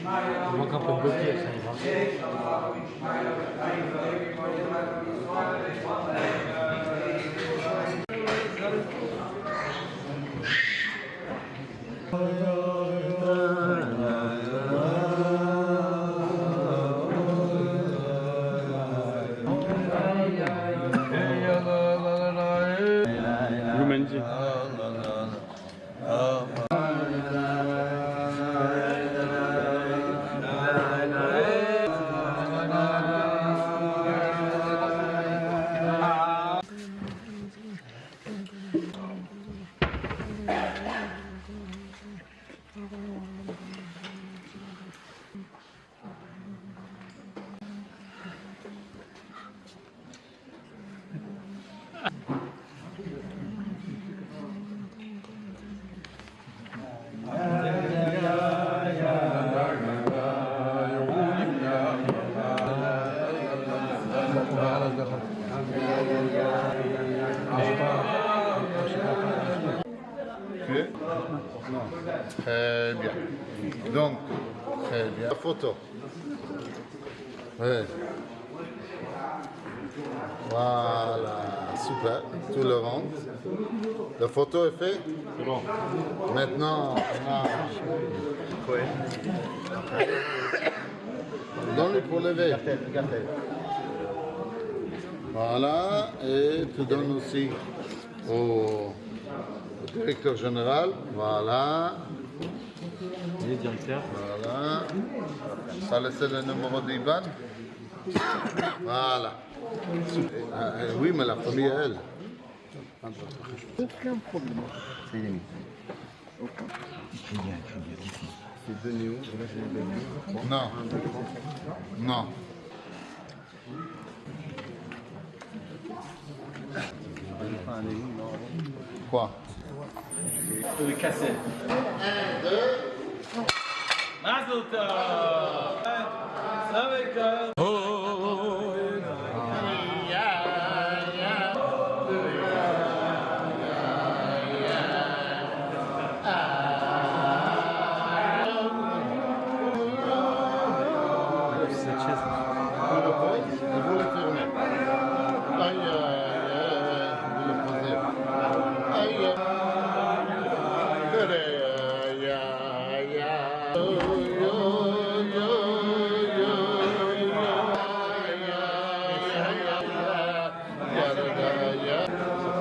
Il manque un peu de beauté, ça ira. Roumanie. Très bien. Donc, très bien. La photo. Oui. Voilà, super. Tout le monde. La photo est faite. C'est bon. Maintenant, on a... Donne-lui pour lever. Voilà, et tu donnes aussi au directeur général. Voilà. Les directeurs. Voilà. Ça laisse le numéro d'Ivan. Voilà. Oui, mais la famille, elle. Aucun problème. Ça y est mis. Aucun. C'est deux néos, et là j'ai les deux. Non. Non. Un néo, non. Quoi? Faut les casser. 1, 2. Mazel tov. Avec Cette chaise. Et vous le tournez. Aïe, aïe, aïe. Vous le posez. Aïe, aïe. Aïe, aïe, aïe.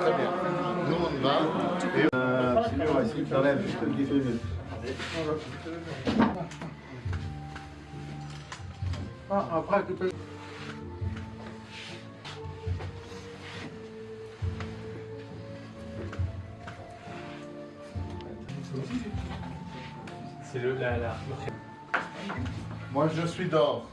Très bien. Nous, on va. Et Si tu enlèves juste une petite minute. Ah, après, tu peux. C'est le la. moi, je suis dehors.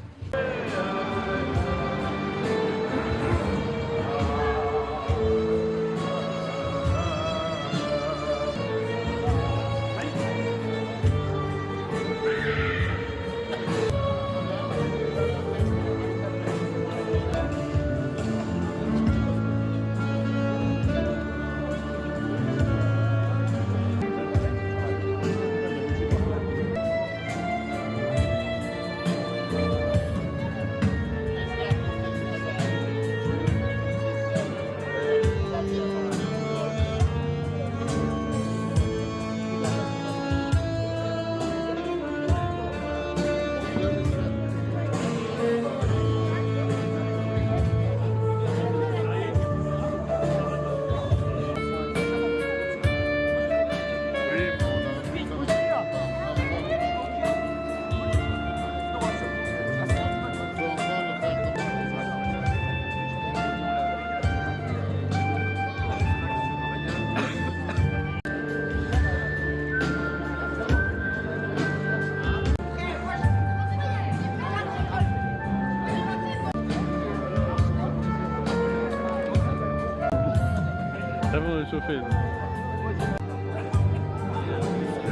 Très bon échauffé.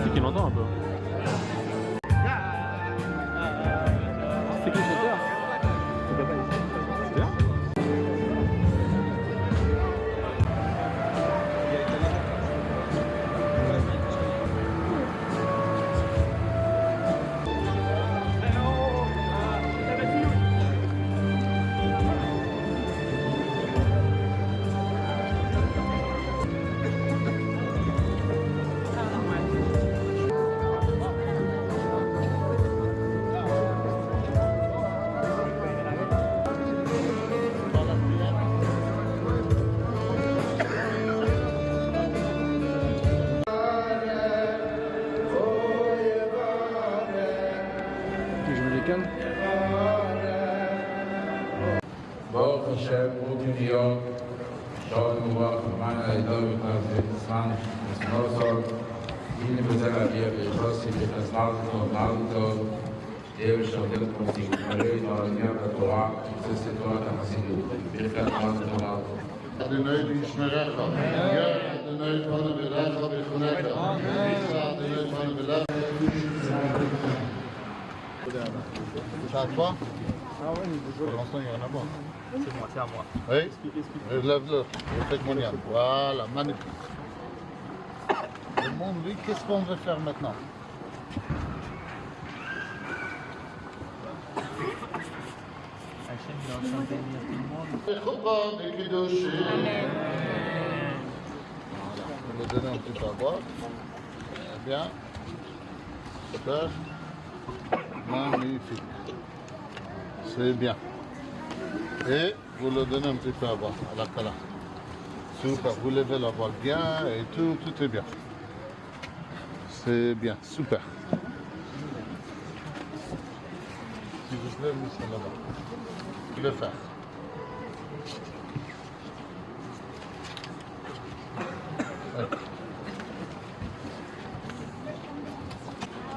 C'est qu'il entend un peu. C'est qui le chanteur? C'est bien. week-end. ברוך השם, רובי דיוק, שעות מוברך, למען העדו ובנזיר זמן, וסמוסות, הנה בזה להגיע ביחוסי, בנזמר טוב, יהיה ושרדל פרטים, מראה מרניית התורה, מבסס את תורת החסידות, ברכת מרדת המרדת. אדוני ישמרך, אדוני יתפונה בלך ויחונך, אדוני יתפונה בלך. Ça à toi? Ah ouais, Pour l'instant, il n'y a rien à boire. C'est moi, c'est à moi. Oui? Lève-le, faites mon yann. Voilà, magnifique. Le monde, lui, qu'est-ce qu'on veut faire maintenant? Hachem, il est en train de bénir tout le monde. Amen. On va donner un petit peu à boire. Très bien. Super. Magnifique. C'est bien. Et vous le donnez un petit peu à boire, à la cala. Super. Vous levez la voile bien et tout est bien. C'est bien. Super. Si vous se lèvez, c'est là-bas. Je vais faire.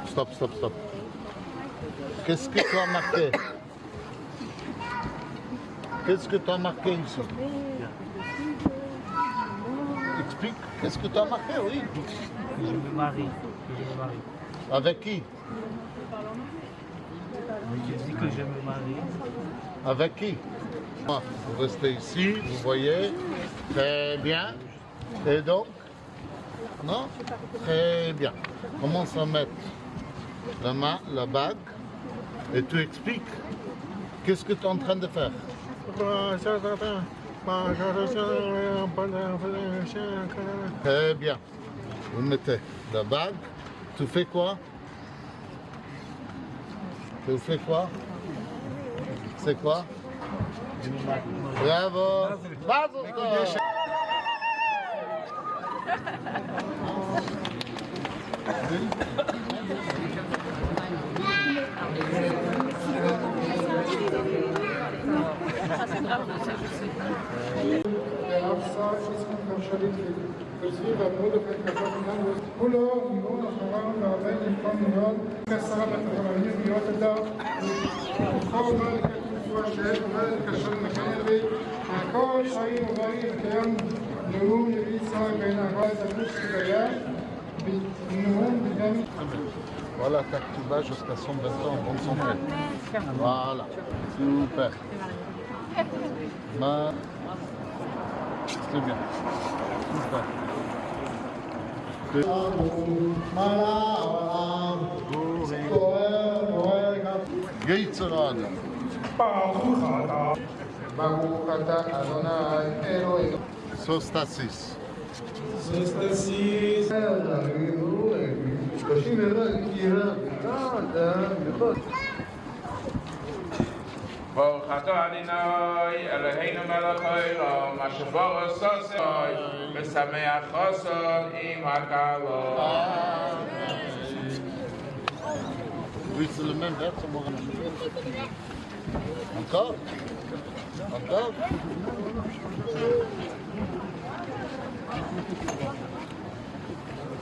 Stop. Qu'est-ce que tu as marqué? Qu'est-ce que tu as marqué ici? Explique. Qu'est-ce que tu as marqué, oui? Que je me marie. Avec qui? Je dis que je me marie. Avec qui? Vous restez ici, vous voyez. Très bien. Et donc? Non? Très bien. Commence à mettre la main, la bague, et tu expliques. Qu'est-ce que tu es en train de faire? Très bien. Vous mettez la bague. Tu fais quoi? Tu fais quoi? C'est quoi? Bravo! Bravo! Voilà, ta tuba jusqu'à 120 ans en bonne santé. Voilà, super. C'est bien. Super. Yitzhak. Baruch atah Adonai Elohim. Sostasis. ברוך אתה אדוני אלוהינו מלך העולם אשר ברא עשי ושמח חסד עם הכלות. Oui, c'est le même verbe, c'est moi. Encore? Encore?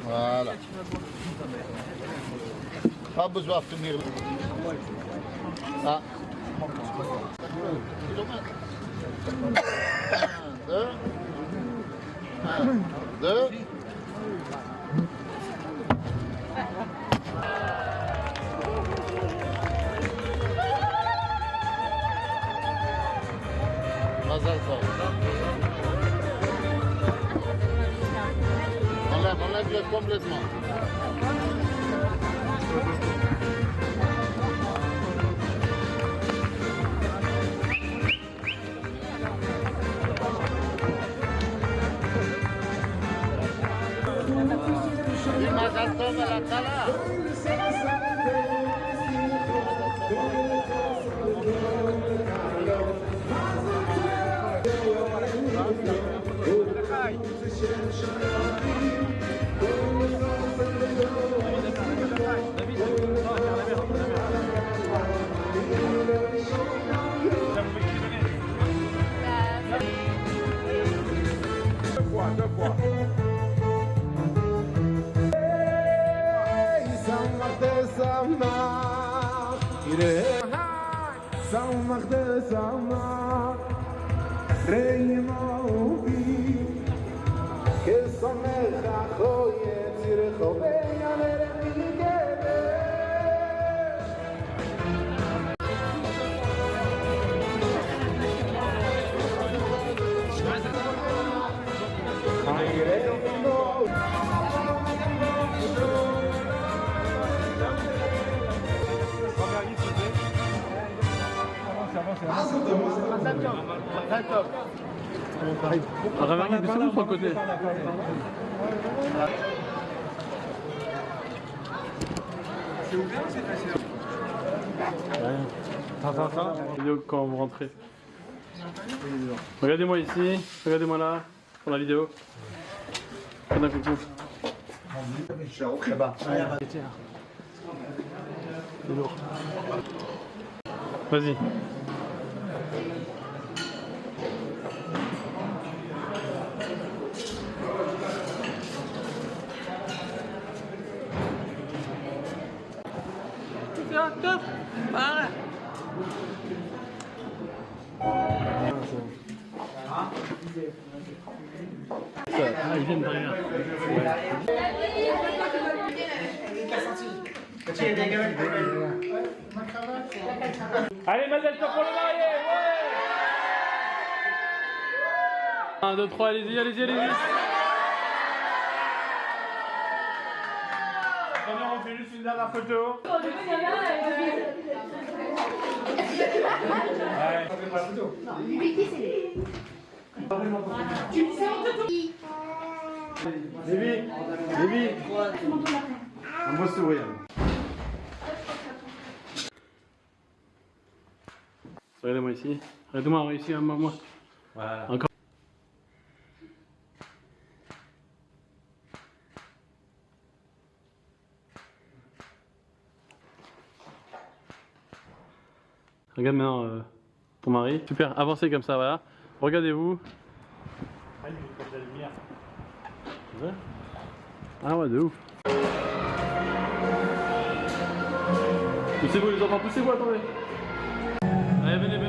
Voilà. Pas besoin de finir. Ah. Deux. Mazal tov. Enlève-le complètement. Dis Mazal tov à la Kala. Remarquez, c'est vous sur le côté. Ça. Vidéo quand vous rentrez. Regardez-moi ici, regardez-moi là, pour la vidéo. Faites un coucou. Vas-y. Ils viennent derrière. Allez, Mazel Tov pour le marié, ouais. 1, 2, 3, allez-y. Attendez, on fait juste une dernière photo. Lévi, un beau sourire. Regardez-moi ici. Regardez-moi ici, moi. Voilà. Encore. Regarde maintenant ton mari. Super, avancez comme ça, voilà. Regardez-vous. Ah ouais, de ouf. Poussez-vous les enfants, poussez-vous, attendez. Allez, venez.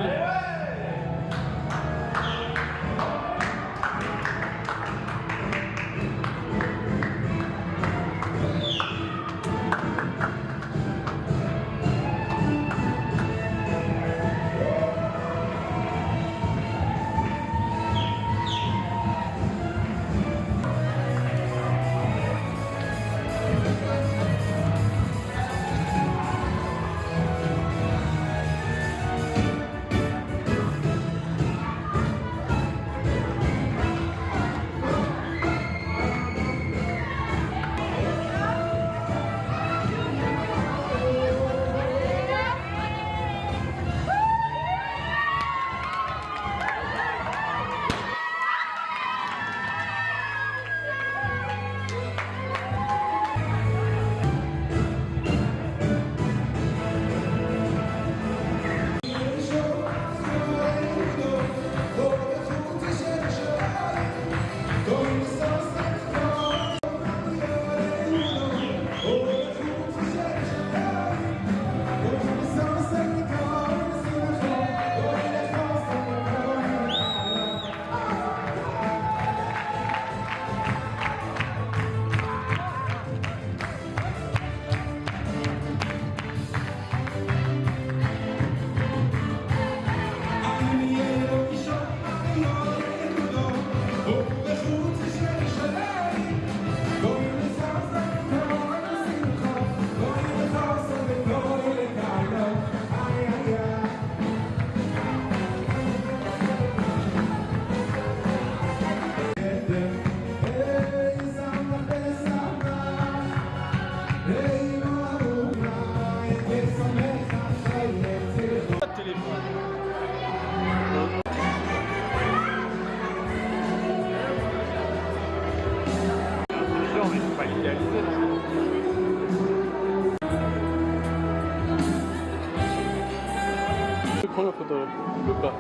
Prends la photo, je peux pas.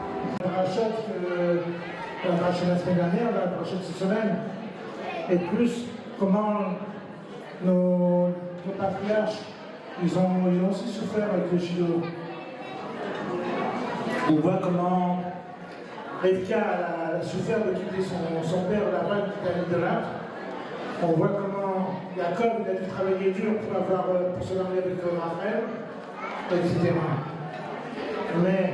La rachète qu'on a acheté la semaine dernière, la prochaine cette semaine, et plus comment nos patriarches, ils ont aussi souffert avec de judo. On voit comment Rivka a souffert de quitter son père là-bas, qui était de l'âge. On voit comment Jacob a dû travailler dur pour se marier avec Rachel, etc. Mais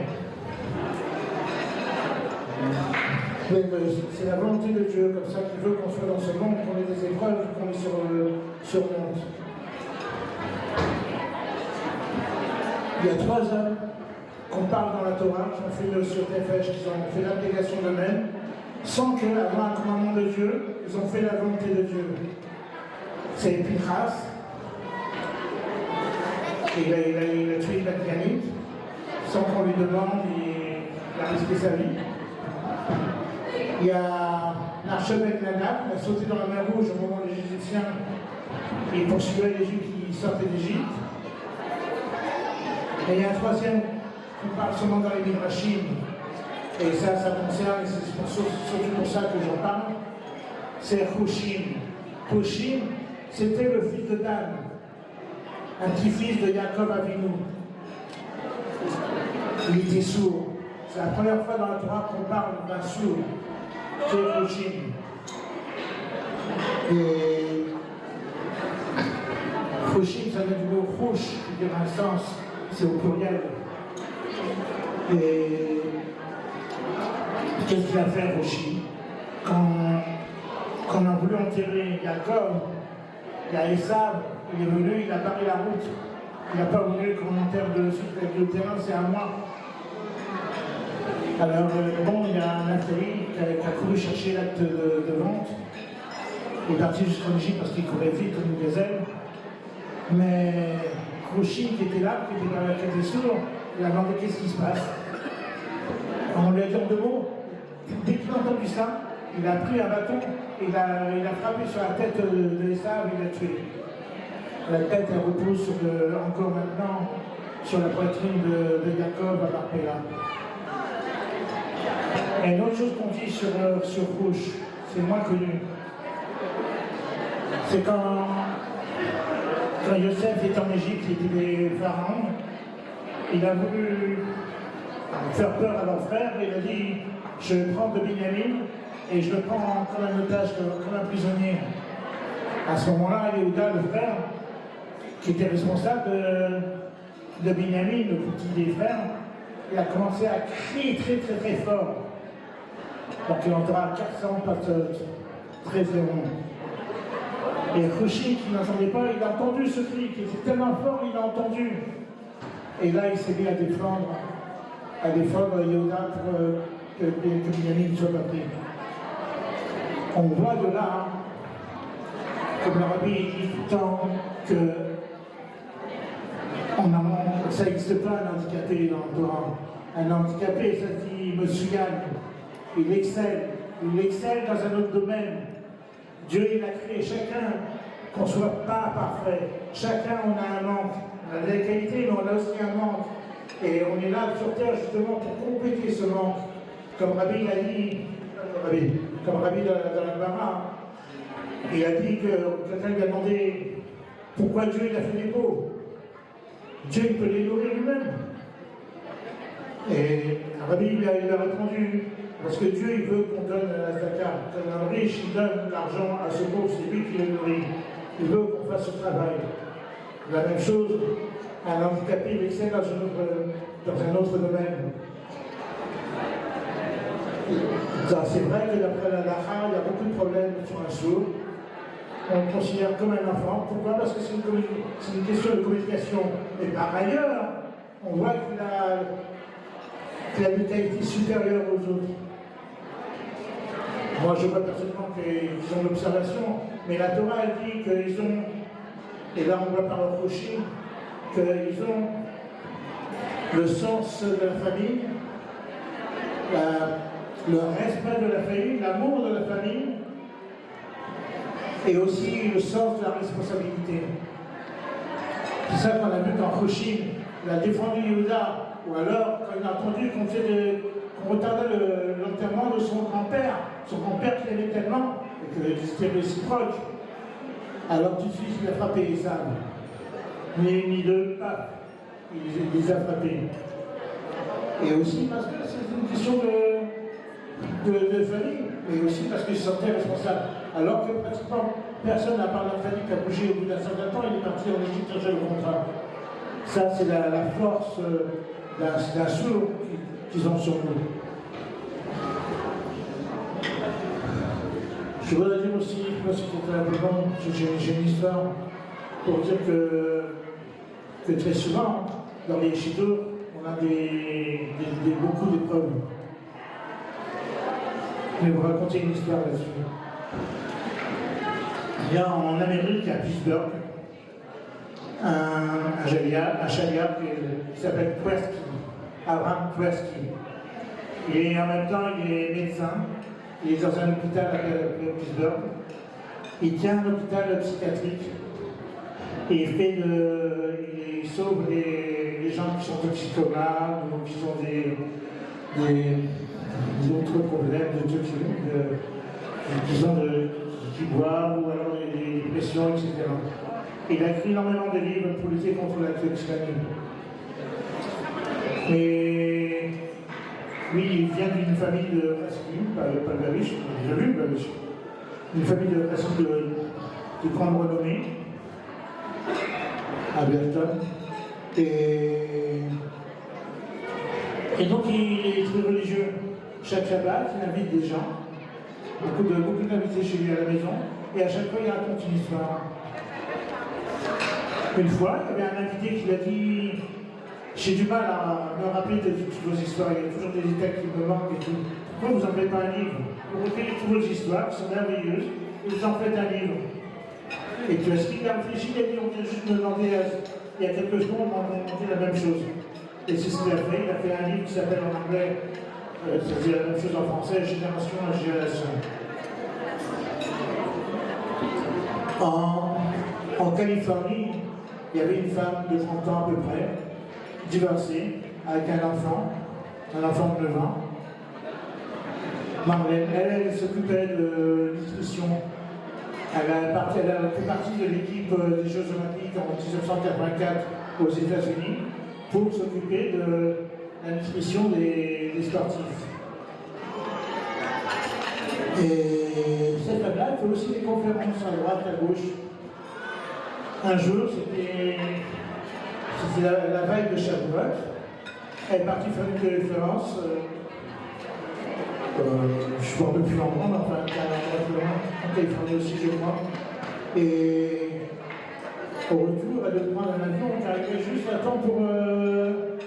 c'est la volonté de Dieu, comme ça, qu'il veut qu'on soit dans ce monde, qu'on ait des épreuves, qu'on les surmonte. Il y a 3 hommes qu'on parle dans la Torah, qui ont fait le surtéfèche, qui ont fait l'abnégation d'eux-mêmes, sans qu'avoir un commandement de Dieu, ils ont fait la volonté de Dieu. C'est Pinchas, il a tué la Madianite, sans qu'on lui demande, il a risqué sa vie. Il y a l'archevêque Nadab, il a sauté dans la mer Rouge au moment où les Égyptiens poursuivaient les Juifs qui sortaient d'Égypte. Et il y a un troisième qu'on parle seulement dans les Midrashim, et ça concerne, et c'est surtout pour ça que j'en parle, c'est Hushim. Hushim, c'était le fils de Dan, un petit-fils de Jacob Avinu. Il était sourd. C'est la première fois dans la Torah qu'on parle d'un sourd. C'est Hushim. Et Hushim, ça vient du mot Hush, qui dit un sens, c'est au pluriel. Et qu'est-ce qu'il a fait, Hushim? Quand on a voulu enterrer Jacob, il y a Esav, il est venu, il a barré la route. Il n'a pas voulu qu'on enterre le terrain, c'est à moi. Alors, bon, il y a un Nathalie qui a couru chercher l'acte de vente. Il est parti jusqu'en Égypte parce qu'il courait vite comme une gazelle. Mais Hushim, qui était là, qui était sourd, il a demandé qu'est-ce qui se passe. On lui a dit en 2 mots. Dès qu'il a entendu ça, il a pris un bâton, il a frappé sur la tête de Esav et il l'a tué. La tête, elle repose encore maintenant sur la poitrine de Jacob à Barpéla. Et une autre chose qu'on dit sur Rouge, c'est moins connu. C'est quand Yosef était en Égypte, il était pharaon, il a voulu faire peur à leur frère et il a dit « Je prends de Binyamin et je le prends comme un otage, comme un prisonnier. » À ce moment-là, Yehuda, le frère, qui était responsable de Binyamin, le petit des frères, il a commencé à crier très très très fort. Donc il entendra 400 patotes, très très longs. Et Hushim, qui n'entendait pas, il a entendu ce cri, qui était tellement fort, il a entendu. Et là, il s'est mis à défendre Yehuda pour que Binyamin soit pas pris. On voit de là, comme le rabbi dit tout le temps, que ça n'existe pas un handicapé dans le Torah. Un handicapé, ça dit Monsieur Yann, il excelle dans un autre domaine. Dieu, il a créé chacun, qu'on ne soit pas parfait. Chacun, on a un manque. On a des qualités, mais on a aussi un manque. Et on est là sur terre justement pour compléter ce manque. Comme Rabbi l'a dit, comme Rabbi dans la Bara, il a dit que quelqu'un lui a demandé pourquoi Dieu il a fait des pauvres. Dieu il peut les nourrir lui-même. Et Rabbi il a répondu parce que Dieu il veut qu'on donne la zakat. Comme un riche il donne l'argent à ce pauvre, c'est lui qui le nourrit. Il veut qu'on fasse ce travail. La même chose, un handicapé il excelle dans un autre domaine. C'est vrai que d'après la Lacha, il y a beaucoup de problèmes sur un sourd. On le considère comme un enfant. Pourquoi? Parce que c'est une question de communication. Mais par ailleurs, on voit qu'il a une qualité supérieure aux autres. Moi, je vois personnellement qu'ils ont l'observation, mais la Torah elle dit qu'ils ont, et là on voit par le Hushim, qu'ils ont le sens de la famille, le respect de la famille, l'amour de la famille, et aussi le sens de la responsabilité. C'est ça qu'on a vu quand Hushim a défendu Yehuda, ou alors quand il a entendu qu'on retardait l'enterrement de son grand-père qui l'aimait tellement, et que c'était réciproque. Alors tout de suite il a frappé Esav. Ni deux papes. il les a frappés. Et aussi parce que c'est une question de famille, mais aussi parce qu'il se sentait responsable. Alors que pratiquement personne, à part la famille, qui a bougé au bout d'un certain temps, il est parti en Égypte chercher le contrat. Ça, c'est la force d'un sourd qu'ils ont sur nous. Je voudrais dire aussi, parce que c'était un peu long, j'ai une histoire pour dire que très souvent, dans les Yeshivot, on a beaucoup d'épreuves. Je vais vous raconter une histoire là-dessus. Il y a en Amérique, à Pittsburgh, un chaliard qui s'appelle Tversky, Abraham Tversky. Et en même temps, il est médecin. Il est dans un hôpital à Pittsburgh. Il tient un hôpital psychiatrique. Et il sauve les gens qui sont toxicomanes ou qui ont des autres problèmes de toxicomanie, qui boivent ou alors des dépressions, etc. Il a écrit énormément de livres pour lutter contre la toxicomanie. Mais lui, il vient d'une famille de Raskim, pas de riche, j'ai vu le riche, une famille de Raskim de grande renommée, à Berton. Et donc il est très religieux. Chaque Shabbat, il invite des gens, beaucoup d'invités chez lui à la maison, et à chaque fois il raconte une histoire. Une fois, il y avait un invité qui lui a dit « J'ai du mal à me rappeler de toutes vos histoires, il y a toujours des détails qui me manquent et tout. Pourquoi vous n'en faites pas un livre? Vous recueillez toutes vos histoires qui sont merveilleuses, et vous en faites un livre. » Et tu as ce qu'il a réfléchi, il a dit « On vient juste me demander, il y a quelques secondes, on m'a demandé la même chose. » Et c'est ce qu'il a fait, il a fait un livre qui s'appelle en anglais, ça dit la même chose en français, Génération à Génération. En Californie, il y avait une femme de 30 ans à peu près, divorcée, avec un enfant de 9 ans. Marlène, elle s'occupait de nutrition. Elle a fait partie de l'équipe des Jeux Olympiques en 1984 aux États-Unis pour s'occuper de la nutrition des sportifs. Et cette femme-là, elle fait aussi des conférences à droite, à gauche. Un jour, c'était la veille de Shavuot. Elle est partie faire une conférence. Je ne vois un peu plus en grande, enfin, en Californie aussi, je crois. Et au retour, elle devait prendre un avion qui arrivait juste à temps pour le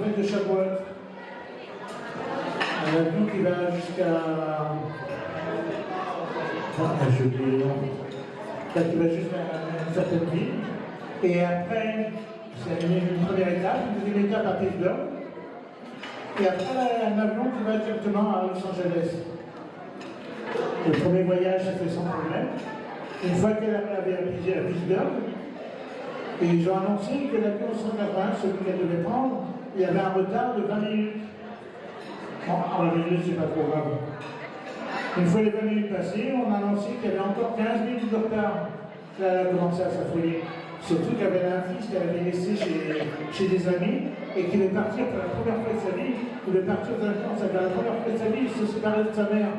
fête de Shavuot. Un avion qui va jusqu'à. J'ai oublié le nom. Qui va jusqu'à une certaine ville. Et après, c'est une première étape, une deuxième étape à Pittsburgh. Et après, un avion qui va directement à Los Angeles. Le premier voyage s'est fait sans problème. Une fois qu'elle avait arrivé à Pittsburgh, et ils ont annoncé que l'avion 180, celui qu'elle devait prendre, il y avait un retard de 20 minutes. Bon, en 20 minutes, c'est pas trop grave. Une fois les 20 minutes passées, on a annoncé qu'il y avait encore 15 minutes de retard. Là, elle a commencé à s'affoler. Surtout qu'elle avait un fils qu'elle avait laissé chez des amis et qui devait partir pour la première fois de sa vie. Il devait partir dans la vacances. La première fois de sa vie, il se séparait de sa mère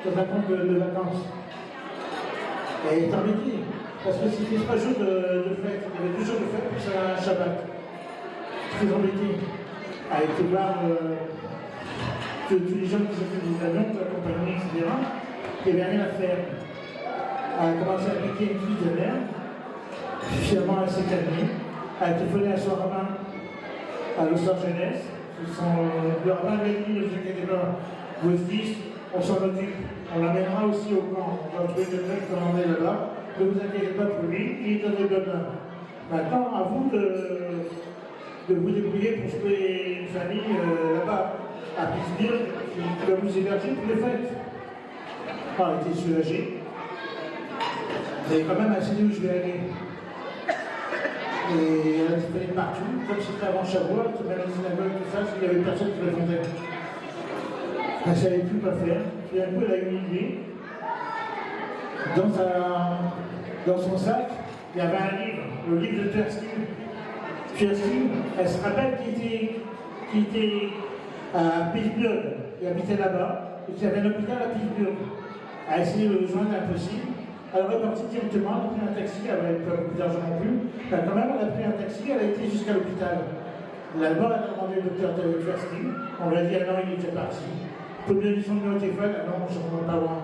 dans un camp de vacances. Et elle est embêtée. Parce que c'était 3 jours de fête. Il y avait 2 jours de fête plus un Shabbat. Très embêtée. Elle a été voir tous les gens qui s'occupent des avions, de la compagnie, etc. Il n'y avait rien à faire. Elle a commencé à piquer une crise de nerfs. Finalement, elle s'est calmée. Elle a téléphoné à son rabbin à Los Angeles. Le rabbin lui a dit, ne vous inquiétez pas, votre fils, on s'en occupe. On l'amènera aussi au camp. On va trouver quelqu'un qui va l'emmener là-bas. Ne vous inquiétez pas pour lui, il est dans les bonnes mains. Maintenant, à vous de vous débrouiller pour trouver une famille là-bas, à Pittsburgh, qui va vous héberger pour les fêtes. Elle était soulagée. Vous avez quand même assez dit où je vais aller. Et elle a disponible partout, comme c'était avant Shavuot, même les synagogues, tout ça, il n'y avait personne qui répondait. Elle ne savait plus quoi faire. Puis un coup, elle a eu une idée. Dans son sac, il y avait un livre, le livre de Tversky. Kirsten, elle se rappelle qui était à Pittsburgh, qui habitait là-bas, et qui avait un hôpital à Pittsburgh. Elle a essayé de le joindre, impossible. Alors elle est partie directement, elle a pris un taxi, elle n'avait pas beaucoup d'argent non plus. Mais quand même, elle a pris un taxi, elle a été jusqu'à l'hôpital. Là-bas, elle a demandé au docteur Kirsten, on lui a dit, ah non, il était parti. Pour lui donner son numéro de téléphone, ah non, je ne peux pas voir.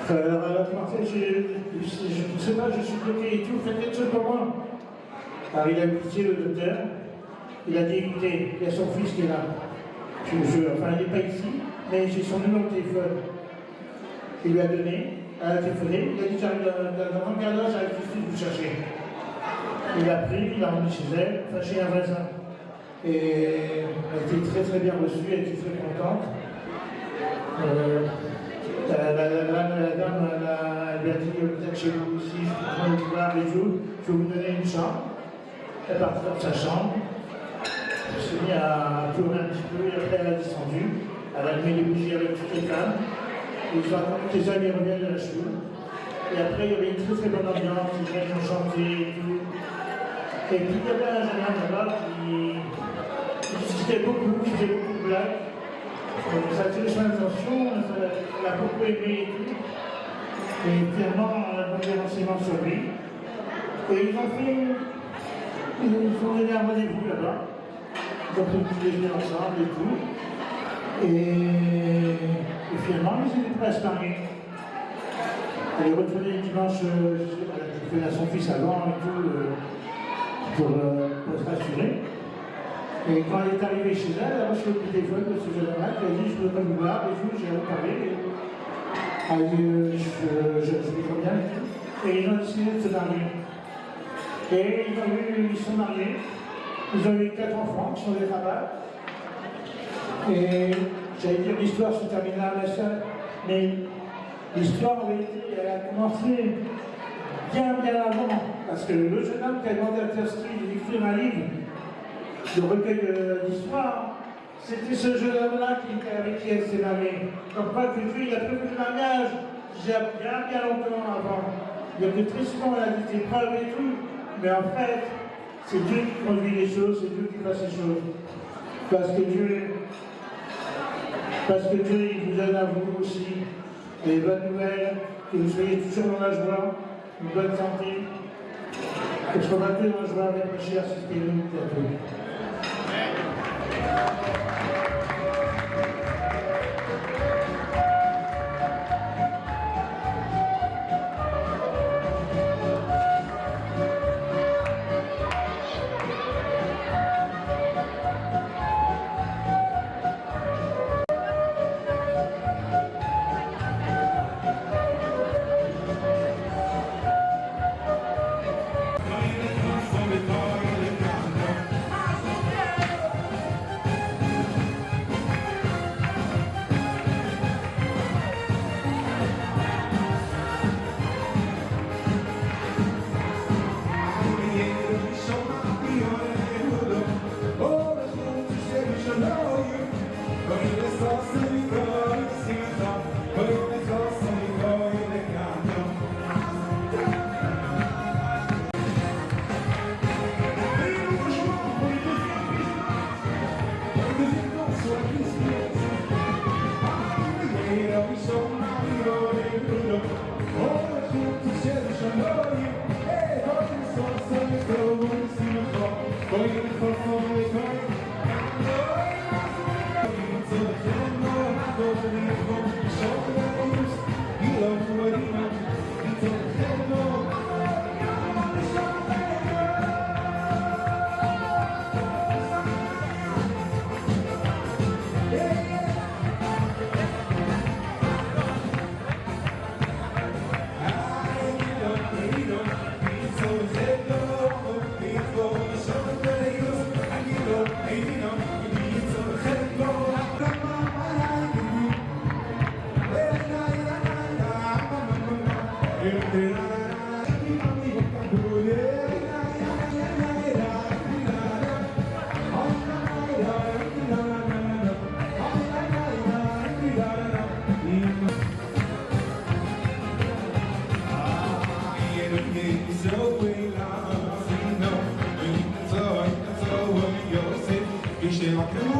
Alors elle a commencé, je ne sais pas, je suis bloqué et tout, faites quelque chose pour moi. Alors il a écouté le docteur, il a dit, écoutez, il y a son fils qui est là. Enfin, il n'est pas ici, mais j'ai son numéro de téléphone. Il lui a donné, elle a téléphoné, il a dit, j'arrive dans un quart d'heure, j'arrive tout de suite vous chercher. Il l'a pris, il l'a emmené chez elle, enfin chez un voisin. Et elle a été très très bien reçue, elle était très contente. La dame, elle lui a dit, peut-être chez vous aussi, je peux vous voir et tout, je vais vous donner une chambre. Elle est partie dans sa chambre, elle s'est mise à tourner un petit peu, et après elle a descendu, elle a allumé les bougies avec toutes les femmes, et ils ont attendu que les amis reviennent de la choule. Et après, il y avait une très très bonne ambiance, les gens ont chanté et tout. Et puis il y avait un jeune homme là-bas qui discutait beaucoup, qui faisait beaucoup de blagues. Ça a attiré son attention, elle a beaucoup aimé et tout. Et finalement, on a donné des renseignements sur lui. Et ils ont donné un rendez-vous là-bas. Ils ont pris le petit déjeuner ensemble et tout. Et finalement, ils étaient prêts à se marier. Elle est retournée le dimanche, elle a fait à son fils avant et tout, pour se rassurer. Et quand elle est arrivée chez elle, elle a reçu le coup de téléphone de ce jeune homme qui a dit, je ne veux pas vous voir, et tout, j'ai reparlé. Elle a dit, je vais trop bien. Et ils ont décidé de se marier. Et ils sont mariés. Ils ont eu 4 enfants qui sont des rabbins. Et j'allais dire, l'histoire se termine là, mais l'histoire elle a commencé bien avant. Parce que le jeune homme qui a demandé à Kirsten d'écrire un livre de recueil d'histoire, c'était ce jeune homme-là avec qui elle s'est mariée. Comme quoi que Dieu, il a prévu le mariage bien longtemps avant. Il y a que tristement, elle a dit des preuves et tout, mais en fait, c'est Dieu qui conduit les choses, c'est Dieu qui passe les choses. Parce que Dieu, il vous donne à vous aussi des bonnes nouvelles, que vous soyez toujours dans la joie, une bonne santé, que je sois battu dans la joie avec ma chère Cécile bientôt. Thank you.